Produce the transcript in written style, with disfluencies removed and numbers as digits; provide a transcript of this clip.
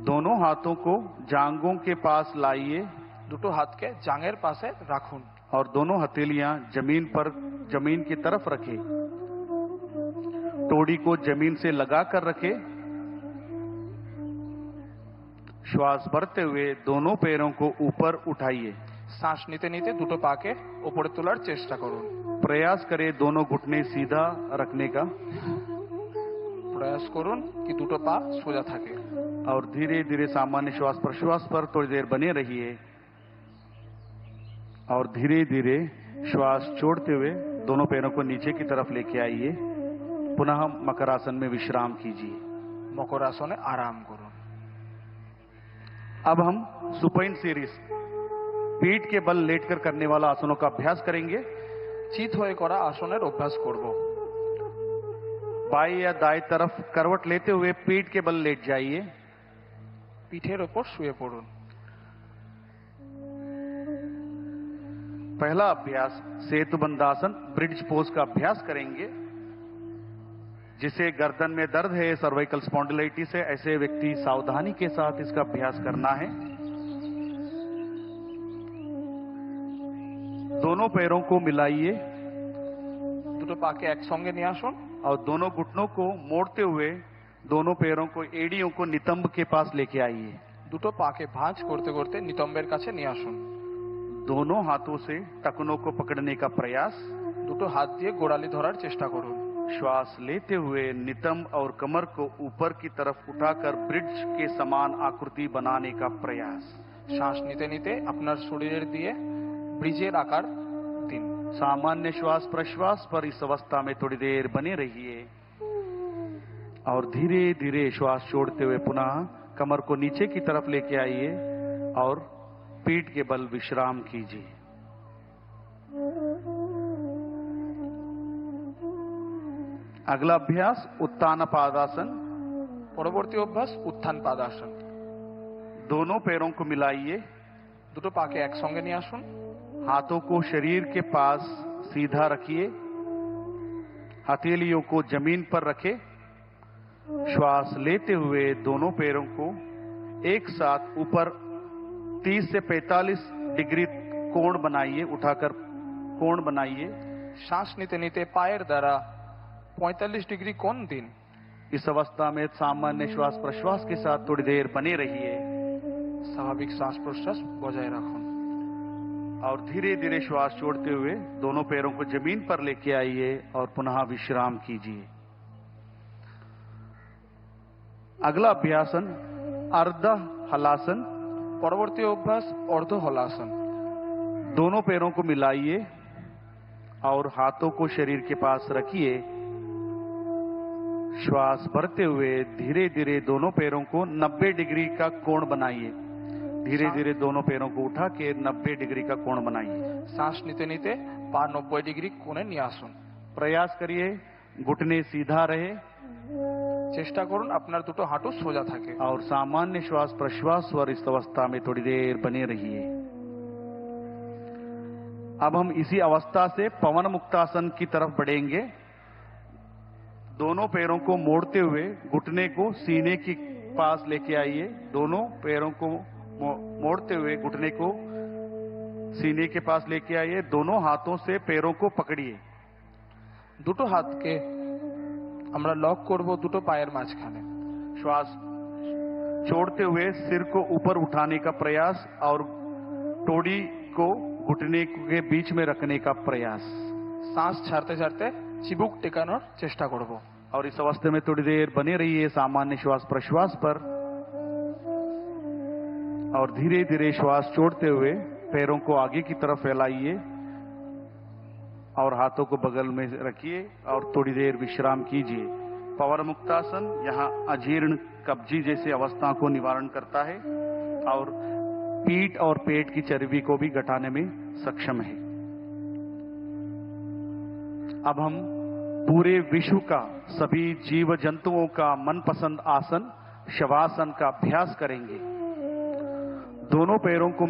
दोनों हाथों को जांघों के पास लाइए দুটো হাতকে জাঙের পাশে রাখুন और दोनों हथेलियां जमीन की तरफ रखें। टोड़ी को जमीन से लगाकर रखें। श्वास भरते हुए दोनों पैरों को ऊपर उठाइए। শ্বাস নিতে নিতে দুটো পাকে উপরে তোলার চেষ্টা করুন। प्रयास करें दोनों घुटने सीधा रखने का। প্রয়াস করুন কি দুটো পা সোজা থাকে। और धीरे धीरे सामान्य श्वास प्रश्वास पर थोड़ी देर बने रहिए और धीरे धीरे श्वास छोड़ते हुए दोनों पैरों को नीचे की तरफ लेके आइए। पुनः मकरासन में विश्राम कीजिए। মকর আসনে আরাম করুন। अब हम सुपाइन सीरीज पीठ के बल लेटकर करने वाला आसनों का अभ्यास करेंगे। চিত হয়ে করা আসনের অভ্যাস করব। बाएं या दाएं तरफ करवट लेते हुए पीठ के बल लेट जाइए। পিঠের ওপর শুয়ে পড়ুন। पहला अभ्यास सेतुबंधासन ब्रिज पोज का अभ्यास करेंगे। जिसे गर्दन में दर्द है, सर्वाइकल स्पॉन्डिलाइटिस है, ऐसे व्यक्ति सावधानी के साथ इसका अभ्यास करना है। दोनों पैरों को मिलाइए দুটো পাকে একসঙ্গে নিয়ে আসুন और दोनों घुटनों को मोड़ते हुए दोनों पैरों को एड़ियों को नितंब के पास लेके आइए। দুটো পাকে ভাঁজ করতে করতে নিতম্বের কাছে নিয়ে আসুন। दोनों हाथों से टखनों को पकड़ने का प्रयास। দুটো হাত দিয়ে গোড়ালি ধরার চেষ্টা করুন। श्वास लेते हुए नितंब और कमर को ऊपर की तरफ उठाकर ब्रिज के समान आकृति बनाने का प्रयास। শ্বাস নিতে নিতে আপনার শরীরের দিয়ে ব্রিজের আকার দিন। सामान्य श्वास प्रश्वास पर इस अवस्था में थोड़ी देर बने रहिए और धीरे धीरे श्वास छोड़ते हुए पुनः कमर को नीचे की तरफ लेके आइए और पीठ के बल विश्राम कीजिए। अगला अभ्यास उत्तान पादासन। পরবর্তী অভ্যাস উত্থান পাদাসন। दोनों पैरों को मिलाइए। দুটো পাকে একসঙ্গে নিয়ে আসুন। हाथों को शरीर के पास सीधा रखिए। हथेलियों को जमीन पर रखें। श्वास लेते हुए दोनों पैरों को एक साथ ऊपर 30 से 45 डिग्री कोण बनाइए। उठाकर कोण बनाइए। শ্বাস নিতে নিতে পায়ের দ্বারা 45 ডিগ্রি কোণ দিন। इस अवस्था में सामान्य श्वास प्रश्वास के साथ थोड़ी देर बने रहिए স্বাভাবিক শ্বাস প্রশ্বাস বজায় রাখুন और धीरे धीरे श्वास छोड़ते हुए दोनों पैरों को जमीन पर लेके आइए और पुनः विश्राम कीजिए। अगला अभ्यासन अर्ध हलासन। পরবর্তী অভ্যাস অর্ধ হলাসন। दोनों पैरों को मिलाइए और हाथों को शरीर के पास रखिए। श्वास भरते हुए धीरे धीरे दोनों पैरों को 90 डिग्री का कोण बनाइए। धीरे धीरे दोनों पैरों को उठा के 90 डिग्री का कोण बनाइए। শ্বাস নিতে নিতে পা 90 ডিগ্রি কোণে নিয়ে আসুন। प्रयास करिए घुटने सीधा रहे চেষ্টা করুন আপনার দুটো হাঁটু সোজা থাকে। और सामान्य श्वास प्रश्वास और इस अवस्था में थोड़ी देर बने रहिए। अब हम इसी अवस्था से पवन मुक्तासन की तरफ बढ़ेंगे। दोनों पैरों को मोड़ते हुए घुटने को सीने के पास लेके आइए। दोनों पैरों को मोड़ते हुए घुटने को सीने के पास लेके आइए। दोनों हाथों से पैरों को पकड़िए। দুটো হাতকে আমরা লক করব দুটো পায়ের মাঝখানে। श्वास छोड़ते हुए सिर को ऊपर उठाने का प्रयास और टोड़ी को घुटने के बीच में रखने का प्रयास। শ্বাস ছাড়তে ছাড়তে চিবুক টেকানোর চেষ্টা করব। और इस अवस्था में थोड़ी देर बने रहिए सामान्य श्वास प्रश्वास पर और धीरे धीरे श्वास छोड़ते हुए पैरों को आगे की तरफ फैलाइए और हाथों को बगल में रखिए और थोड़ी देर विश्राम कीजिए। पवन मुक्तासन यहाँ अजीर्ण कब्जी जैसी अवस्था को निवारण करता है और पीठ और पेट की चर्बी को भी घटाने में सक्षम है। अब हम पूरे विश्व का सभी जीव जंतुओं का मनपसंद आसन शवासन का अभ्यास करेंगे। दोनों पैरों को